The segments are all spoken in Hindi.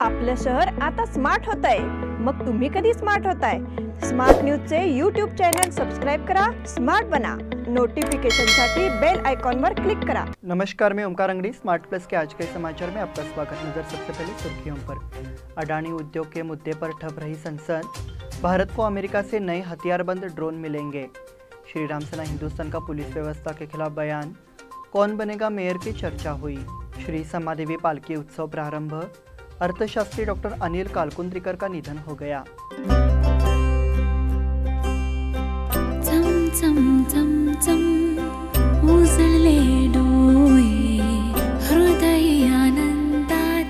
आपलं शहर आता स्मार्ट होत आहे। मग तुम्ही कधी स्मार्ट होताय? स्मार्ट न्यूजचे यूट्यूब चॅनल सबस्क्राइब करा, स्मार्ट बना। नोटिफिकेशनसाठी बेल आइकॉन पर क्लिक करा। नमस्कार, मैं ओमकार अंगड़ी। स्मार्ट प्लस के आज के समाचार में आपका स्वागत। नजर सबसे पहले सुर्खियों पर। अडानी उद्योग के मुद्दे पर ठप रही संसद। भारत को अमेरिका से नए हथियारबंद ड्रोन मिलेंगे। श्री राम सेना हिंदुस्तान का पुलिस व्यवस्था के खिलाफ बयान। कौन बनेगा मेयर की चर्चा हुई। श्री समादेवी पालकी उत्सव प्रारंभ। अर्थशास्त्री डॉक्टर अनिल कालकुंद्रीकर का निधन हो गया।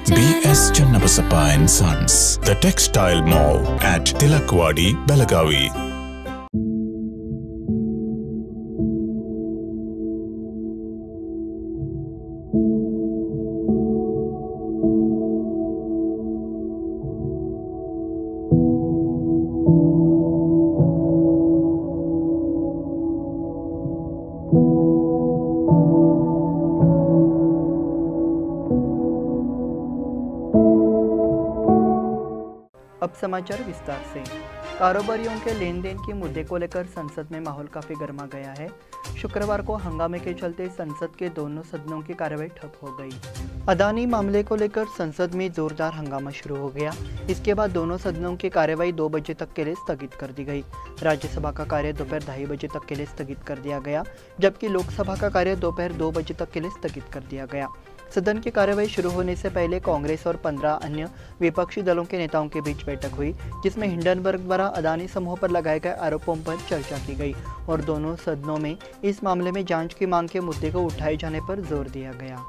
BS Channabasappa and Sons, the Textile Mall at Tilakwadi, Belagavi. अब समाचार विस्तार से। कारोबारियों के लेन देन के मुद्दे को लेकर संसद में माहौल काफी गर्मा गया है। शुक्रवार को हंगामे के चलते संसद के दोनों सदनों की कार्यवाही ठप हो गई। अदानी मामले को लेकर संसद में जोरदार हंगामा शुरू हो गया। इसके बाद दोनों सदनों की कार्यवाही 2 बजे तक के लिए स्थगित कर दी गई। राज्यसभा का कार्य दोपहर 2:30 बजे तक के लिए स्थगित कर दिया गया, जबकि लोकसभा का कार्य दोपहर 2 बजे तक के लिए स्थगित कर दिया गया। सदन की कार्यवाही शुरू होने से पहले कांग्रेस और 15 अन्य विपक्षी दलों के नेताओं के बीच बैठक हुई, जिसमें हिंडनबर्ग द्वारा अदानी समूह पर लगाए गए आरोपों पर चर्चा की गई और दोनों सदनों में इस मामले में जांच की मांग के मुद्दे को उठाए जाने पर जोर दिया गया।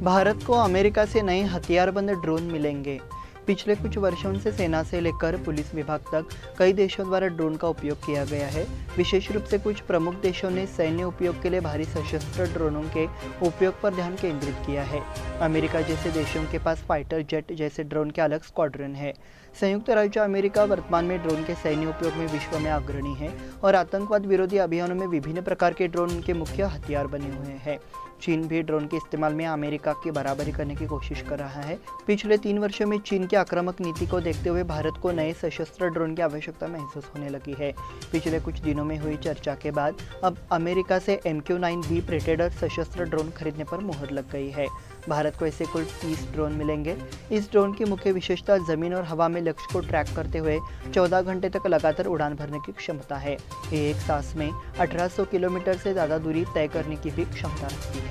भारत को अमेरिका से नए हथियारबंद ड्रोन मिलेंगे। पिछले कुछ वर्षों से सेना से लेकर पुलिस विभाग तक कई देशों द्वारा ड्रोन का उपयोग किया गया है। विशेष रूप से कुछ प्रमुख देशों ने सैन्य उपयोग के लिए भारी सशस्त्र ड्रोनों के उपयोग पर ध्यान केंद्रित किया है। अमेरिका जैसे देशों के पास फाइटर जेट जैसे ड्रोन के अलग स्क्वाड्रन है। संयुक्त राज्य अमेरिका वर्तमान में ड्रोन के सैन्य उपयोग में विश्व में अग्रणी है और आतंकवाद विरोधी अभियानों में विभिन्न प्रकार के ड्रोन उनके मुख्य हथियार बने हुए हैं। चीन भी ड्रोन के इस्तेमाल में अमेरिका की बराबरी करने की कोशिश कर रहा है। पिछले 3 वर्षों में चीन की आक्रामक नीति को देखते हुए भारत को नए सशस्त्र ड्रोन की आवश्यकता महसूस होने लगी है। पिछले कुछ दिनों में हुई चर्चा के बाद अब अमेरिका से MQ-9B प्रेडेटर सशस्त्र ड्रोन खरीदने पर मुहर लग गई है। भारत को ऐसे कुल 30 ड्रोन मिलेंगे। इस ड्रोन की मुख्य विशेषता जमीन और हवा में लक्ष्य को ट्रैक करते हुए 14 घंटे तक लगातार उड़ान भरने की क्षमता है। ये एक सांस में 1800 किलोमीटर से ज़्यादा दूरी तय करने की भी क्षमता रखती है।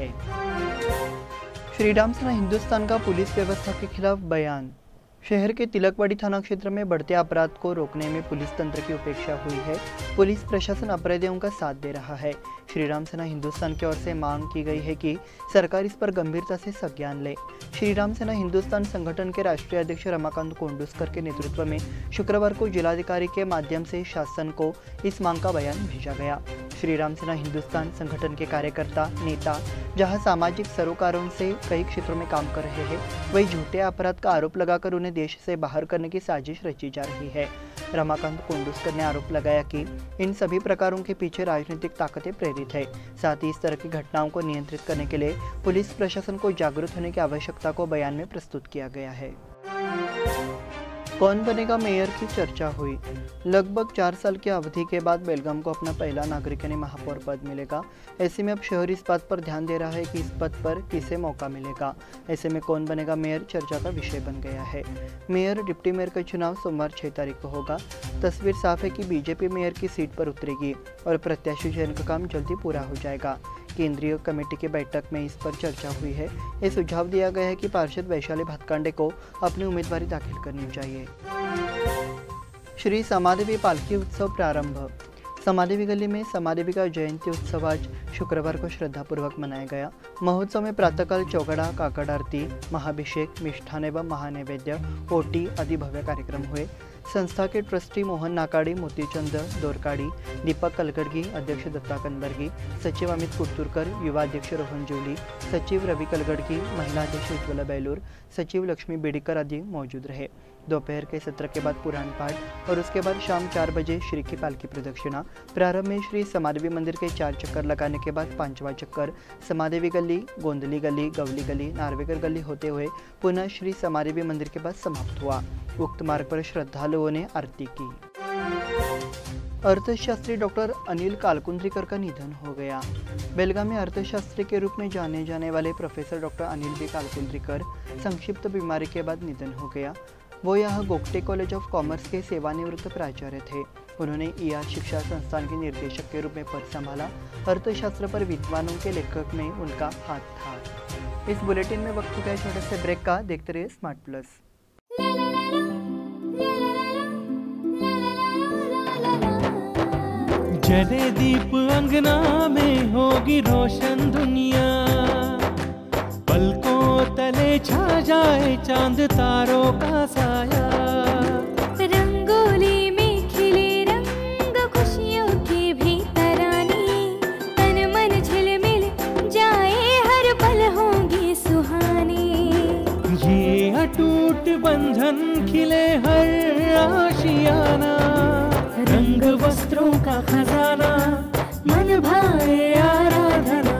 श्री राम सेना हिंदुस्तान का पुलिस व्यवस्था के खिलाफ बयान। शहर के तिलकवाड़ी थाना क्षेत्र में बढ़ते अपराध को रोकने में पुलिस तंत्र की उपेक्षा हुई है। पुलिस प्रशासन अपराधियों का साथ दे रहा है। श्री राम सेना हिंदुस्तान की ओर से मांग की गई है कि सरकार इस पर गंभीरता से संज्ञान ले। श्री राम सेना हिंदुस्तान संगठन के राष्ट्रीय अध्यक्ष रमाकांत कोंडुस्कर के नेतृत्व में शुक्रवार को जिलाधिकारी के माध्यम से शासन को इस मांग का बयान भेजा गया। श्री राम सेना हिंदुस्तान संगठन के कार्यकर्ता नेता जहां सामाजिक सरोकारों से कई क्षेत्रों में काम कर रहे हैं, वही झूठे अपराध का आरोप लगाकर उन्हें देश से बाहर करने की साजिश रची जा रही है। रमाकांत कोंडुस्कर ने आरोप लगाया कि इन सभी प्रकारों के पीछे राजनीतिक ताकतें प्रेरित है। साथ ही इस तरह की घटनाओं को नियंत्रित करने के लिए पुलिस प्रशासन को जागरूक होने की आवश्यकता को बयान में प्रस्तुत किया गया है। कौन बनेगा मेयर की चर्चा हुई। लगभग 4 साल की अवधि के बाद बेलगाम को अपना पहला नागरिकानी महापौर पद मिलेगा। ऐसे में अब शहर इस बात पर ध्यान दे रहा है कि इस पद पर किसे मौका मिलेगा। ऐसे में कौन बनेगा मेयर चर्चा का विषय बन गया है। मेयर डिप्टी मेयर का चुनाव सोमवार 6 तारीख को होगा। तस्वीर साफ है कि बीजेपी मेयर की सीट पर उतरेगी और प्रत्याशी चयन का काम जल्दी पूरा हो जाएगा। केंद्रीय कमेटी की बैठक में इस पर चर्चा हुई है। ये सुझाव दिया गया है कि पार्षद वैशाली भातकांडे को अपनी उम्मीदवारी दाखिल करनी चाहिए। श्री समादेवी पालकी उत्सव प्रारंभ। समादेवी गली में समादेवी का जयंती उत्सव आज शुक्रवार को श्रद्धापूर्वक मनाया गया। महोत्सव में प्रातःकाल चौगड़ा, काकड़ आरती, महाभिषेक, मिष्ठान एवं महानैवेद्य, ओटी आदि भव्य कार्यक्रम हुए। संस्था के ट्रस्टी मोहन नाकाड़ी, मोतीचंद दोरकाड़ी, दीपक कलगड़गी, अध्यक्ष दत्ता कनबर्गी, सचिव अमित कुर्तुरकर, युवा अध्यक्ष रोहन जोली, सचिव रवि कलगड़गी, महिला अध्यक्ष उज्ज्वला बैलूर, सचिव लक्ष्मी बेड़ीकर आदि मौजूद रहे। दोपहर के सत्र के बाद पुराण पाठ और उसके बाद शाम 4 बजे श्री की पालकी प्रदक्षिणा। प्रारंभ में श्री समादेवी मंदिर के 4 चक्कर लगाने के बाद 5वां चक्कर समादेवी गली, गोंदली गली, गवली गली, नार्वेकर गली होते हुए पुनः श्री समादेवी मंदिर के बाद समाप्त हुआ। उक्त मार्ग पर श्रद्धालुओं ने आरती की। अर्थशास्त्री डॉक्टर अनिल कालकुंद्रीकर का निधन हो गया। बेलगाम में अर्थशास्त्री के रूप में जाने जाने वाले प्रोफेसर डॉक्टर अनिल बी कालकुंद्रीकर संक्षिप्त बीमारी के बाद निधन हो गया। वो यह गोगटे कॉलेज ऑफ कॉमर्स के सेवानिवृत्त प्राचार्य थे। उन्होंने ईआर शिक्षा संस्थान के निर्देशक के रूप में पद संभाला। अर्थशास्त्र पर विद्वानों के लेखक में उनका हाथ था। इस बुलेटिन में वक्त चुका है छोटे से ब्रेक का। देखते रहिए स्मार्ट प्लस। जले दीप अंगना में होगी रोशन दुनिया, पलकों तले छा जाए चांद तारों का साया। रंगोली में खिले रंग खुशियों की भी तरानी, तन मन झिलमिल जाए हर पल होंगी सुहानी। ये अटूट बंधन खिले हर आशियाना, रंग वस्त्रों का खजाना मन भाए आराधना।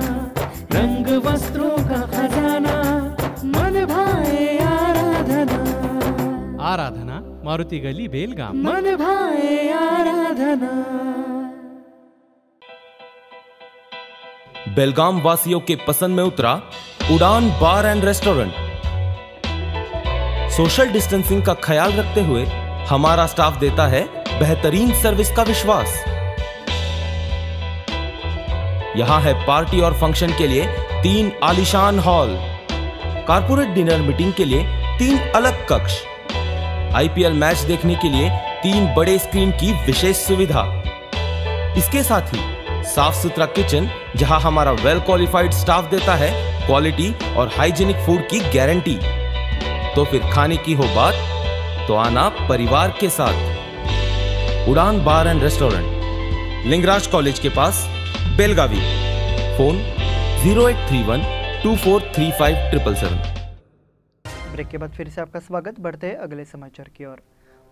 रंग वस्त्रों का खजाना मन भाए आराधना। आराधना मारुति गली बेलगाम। मन भाए आराधना। बेलगाम वासियों के पसंद में उतरा उड़ान बार एंड रेस्टोरेंट। सोशल डिस्टेंसिंग का ख्याल रखते हुए हमारा स्टाफ देता है बेहतरीन सर्विस का विश्वास। यहां है पार्टी और फंक्शन के लिए 3 आलीशान हॉल, कारपोरेट डिनर मीटिंग के लिए 3 अलग कक्ष, आईपीएल मैच देखने के लिए 3 बड़े स्क्रीन की विशेष सुविधा। इसके साथ ही साफ सुथरा किचन, जहां हमारा वेल क्वालिफाइड स्टाफ देता है क्वालिटी और हाइजीनिक फूड की गारंटी। तो फिर खाने की हो बात तो आना परिवार के साथ। उड़ान बार एंड रेस्टोरेंट, लिंगराज कॉलेज के पास, बेलगावी। फोन 0831 243577। ब्रेक के बाद फिर से आपका स्वागत। बढ़ते हैं अगले समाचार की ओर।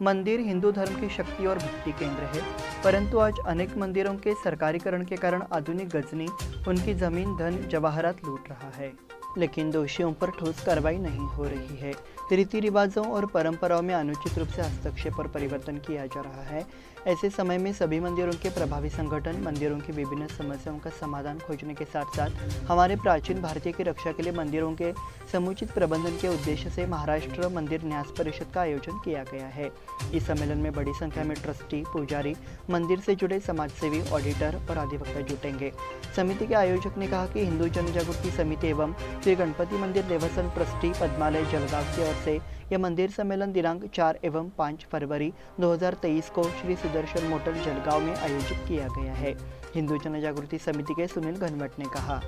मंदिर हिंदू धर्म की शक्ति और भक्ति केंद्र है, परंतु आज अनेक मंदिरों के सरकारीकरण के कारण आधुनिक गजनी उनकी जमीन, धन, जवाहरात लूट रहा है, लेकिन दोषियों पर ठोस कार्रवाई नहीं हो रही है। रीति रिवाजों और परंपराओं में अनुचित रूप से हस्तक्षेप और परिवर्तन किया जा रहा है। ऐसे समय में सभी मंदिरों के प्रभावी संगठन, मंदिरों की विभिन्न समस्याओं का समाधान खोजने के साथ साथ हमारे प्राचीन भारतीय की रक्षा के लिए मंदिरों के समुचित प्रबंधन के उद्देश्य से महाराष्ट्र मंदिर न्यास परिषद का आयोजन किया गया है। इस सम्मेलन में बड़ी संख्या में ट्रस्टी, पुजारी, मंदिर से जुड़े समाजसेवी, ऑडिटर और अधिवक्ता जुटेंगे। समिति के आयोजक ने कहा कि हिंदू जनजागृति समिति एवं श्री गणपति मंदिर देवस्थान ट्रस्टी पद्मालय जलगांव की ओर से यह मंदिर सम्मेलन दिनांक 4 एवं 5 फरवरी 2023 को श्री सुदर्शन मोटल जलगांव में आयोजित किया गया है। हिंदू जनजागृति समिति के सुनील घनवट ने कहा।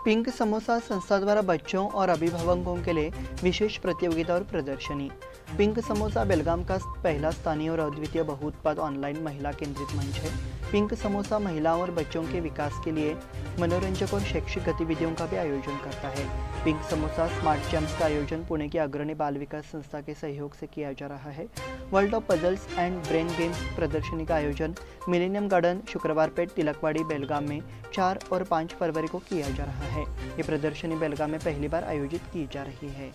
पिंक समोसा संस्था द्वारा बच्चों और अभिभावकों के लिए विशेष प्रतियोगिता और प्रदर्शनी। पिंक समोसा बेलगाम का पहला स्थानीय और अद्वितीय बहुउत्पाद ऑनलाइन महिला केंद्रित मंच है। पिंक समोसा महिलाओं और बच्चों के विकास के लिए मनोरंजक और शैक्षिक गतिविधियों का भी आयोजन करता है। पिंक समोसा स्मार्ट जम्प्स का आयोजन पुणे की अग्रणी बाल विकास संस्था के सहयोग से किया जा रहा है। World of puzzles and brain games प्रदर्शनी का आयोजन मिलेनियम गार्डन, शुक्रवार पेट, तिलकवाड़ी, बेलगाम में 4 और 5 फरवरी को किया जा रहा है। ये प्रदर्शनी बेलगाम में पहली बार आयोजित की जा रही है।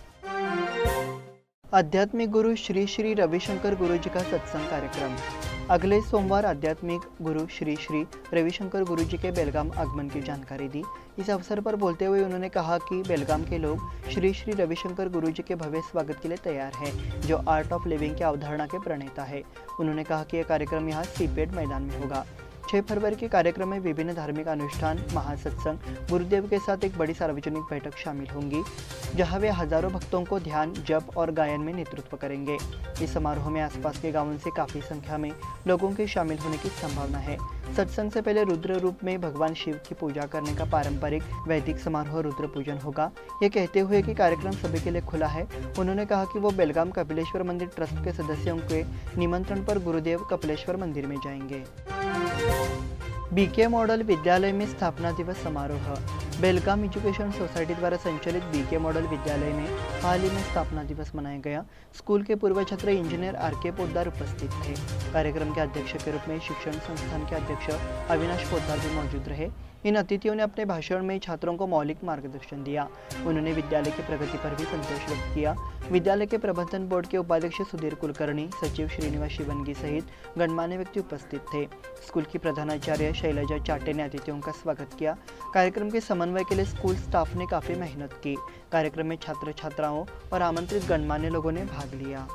आध्यात्मिक गुरु श्री श्री रविशंकर गुरु जी का सत्संग कार्यक्रम। अगले सोमवार आध्यात्मिक गुरु श्री श्री रविशंकर गुरु जी के बेलगाम आगमन की जानकारी दी। इस अवसर पर बोलते हुए उन्होंने कहा कि बेलगाम के लोग श्री श्री रविशंकर गुरु जी के भव्य स्वागत के लिए तैयार हैं, जो आर्ट ऑफ लिविंग की अवधारणा के प्रणेता है। उन्होंने कहा कि यह कार्यक्रम यहाँ सीपेट मैदान में होगा। 6 फरवरी के कार्यक्रम में विभिन्न धार्मिक अनुष्ठान, महासत्संग, गुरुदेव के साथ एक बड़ी सार्वजनिक बैठक शामिल होंगी, जहां वे हजारों भक्तों को ध्यान, जप और गायन में नेतृत्व करेंगे। इस समारोह में आसपास के गांवों से काफी संख्या में लोगों के शामिल होने की संभावना है। सत्संग से पहले रुद्र रूप में भगवान शिव की पूजा करने का पारंपरिक वैदिक समारोह रुद्र पूजन होगा। ये कहते हुए कि कार्यक्रम सभी के लिए खुला है, उन्होंने कहा कि वो बेलगाम कपिलेश्वर मंदिर ट्रस्ट के सदस्यों के निमंत्रण पर गुरुदेव कपिलेश्वर मंदिर में जाएंगे। बीके मॉडल विद्यालय में स्थापना दिवस समारोह। बेलगाम एजुकेशन सोसाइटी द्वारा संचालित बीके मॉडल विद्यालय में हाल ही में स्थापना दिवस मनाया गया। स्कूल के पूर्व छात्र इंजीनियर आर.के. पोद्दार उपस्थित थे। कार्यक्रम के अध्यक्ष के रूप में शिक्षण संस्थान के अध्यक्ष अविनाश पोद्दार भी मौजूद रहे। इन अतिथियों ने अपने भाषण में छात्रों को मौलिक मार्गदर्शन दिया। उन्होंने विद्यालय की प्रगति पर भी संतोष व्यक्त किया। विद्यालय के प्रबंधन बोर्ड के उपाध्यक्ष सुधीर कुलकर्णी, सचिव श्रीनिवास शिवनगी सहित गणमान्य व्यक्ति उपस्थित थे। स्कूल की प्रधानाचार्य शैलजा चाटे ने अतिथियों का स्वागत किया। कार्यक्रम के समन्वय के लिए स्कूल स्टाफ ने काफी मेहनत की। कार्यक्रम में छात्र छात्राओं और आमंत्रित गणमान्य लोगों ने भाग लिया।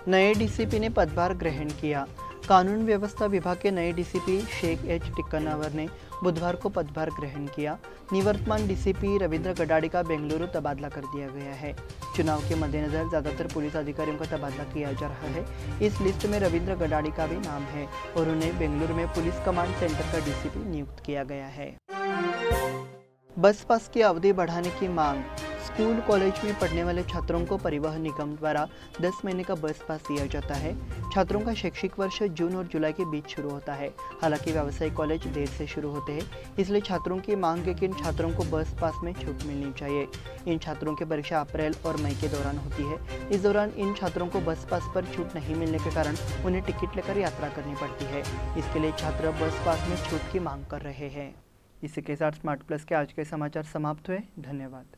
नए डीसीपी ने पदभार ग्रहण किया। कानून व्यवस्था विभाग के नए डीसीपी शेख एच टिक्कनावर ने बुधवार को पदभार ग्रहण किया। निवर्तमान डीसीपी रविंद्र गडाडी का बेंगलुरु तबादला कर दिया गया है। चुनाव के मद्देनजर ज्यादातर पुलिस अधिकारियों का तबादला किया जा रहा है। इस लिस्ट में रविंद्र गडाडी का भी नाम है और उन्हें बेंगलुरु में पुलिस कमांड सेंटर का डीसीपी नियुक्त किया गया है। बस पास की अवधि बढ़ाने की मांग। स्कूल कॉलेज में पढ़ने वाले छात्रों को परिवहन निगम द्वारा 10 महीने का बस पास दिया जाता है। छात्रों का शैक्षिक वर्ष जून और जुलाई के बीच शुरू होता है। हालांकि व्यावसायिक कॉलेज देर से शुरू होते हैं, इसलिए छात्रों की मांग है कि इन छात्रों को बस पास में छूट मिलनी चाहिए। इन छात्रों की परीक्षा अप्रैल और मई के दौरान होती है। इस दौरान इन छात्रों को बस पास पर छूट नहीं मिलने के कारण उन्हें टिकट लेकर यात्रा करनी पड़ती है। इसके लिए छात्र बस पास में छूट की मांग कर रहे हैं। इसी के साथ स्मार्ट प्लस के आज के समाचार समाप्त हुए। धन्यवाद।